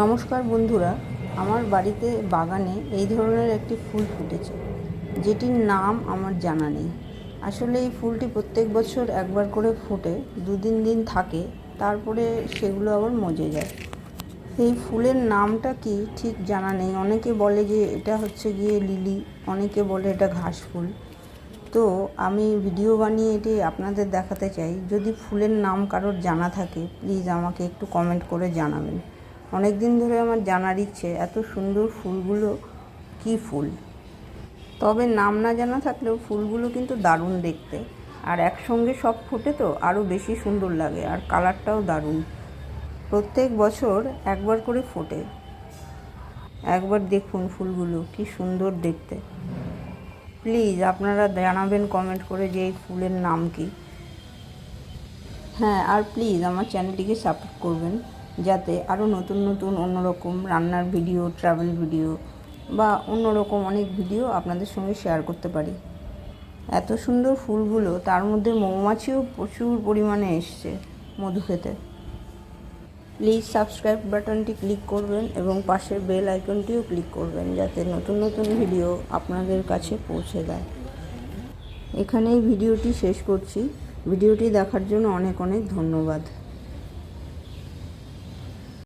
নমস্কার বন্ধুরা, আমার বাড়িতে বাগানে এই ধরনের একটি ফুল ফুটেছে, যেটির নাম আমার জানা নেই। আসলে এই ফুলটি প্রত্যেক বছর একবার করে ফোটে, 2-3 দিন থাকে, তারপরে সেগুলো আবার মজে যায়। এই ফুলের নামটা কি ঠিক জানা নেই। অনেকে বলে যে এটা হচ্ছে গিয়ে লিলি, অনেকে বলে এটা ঘাস ফুল। তো আমি ভিডিও বানিয়ে এটি আপনাদের দেখাতে চাই। যদি ফুলের নাম কারোর জানা থাকে, প্লিজ আমাকে একটু কমেন্ট করে জানাবেন। অনেক দিন ধরে আমার জানার ইচ্ছে, এত সুন্দর ফুলগুলো কি ফুল। তবে নাম না জানা থাকলেও ফুলগুলো কিন্তু দারুণ দেখতে, আর একসঙ্গে সব ফোটে তো আরও বেশি সুন্দর লাগে, আর কালারটাও দারুণ। প্রত্যেক বছর একবার করে ফোটে। একবার দেখুন ফুলগুলো কি সুন্দর দেখতে। প্লিজ আপনারা জানাবেন কমেন্ট করে যে এই ফুলের নাম কি। হ্যাঁ, আর প্লিজ আমার চ্যানেলটিকে সাপোর্ট করবেন, যাতে আরও নতুন নতুন অন্যরকম রান্নার ভিডিও, ট্রাভেল ভিডিও বা অন্যরকম অনেক ভিডিও আপনাদের সঙ্গে শেয়ার করতে পারি। এত সুন্দর ফুলগুলো, তার মধ্যে মৌমাছিও প্রচুর পরিমাণে এসছে মধু খেতে। প্লিজ সাবস্ক্রাইব বাটনটি ক্লিক করবেন এবং পাশের বেল আইকনটিও ক্লিক করবেন, যাতে নতুন নতুন ভিডিও আপনাদের কাছে পৌঁছে দেয়। এখানেই ভিডিওটি শেষ করছি। ভিডিওটি দেখার জন্য অনেক অনেক ধন্যবাদ।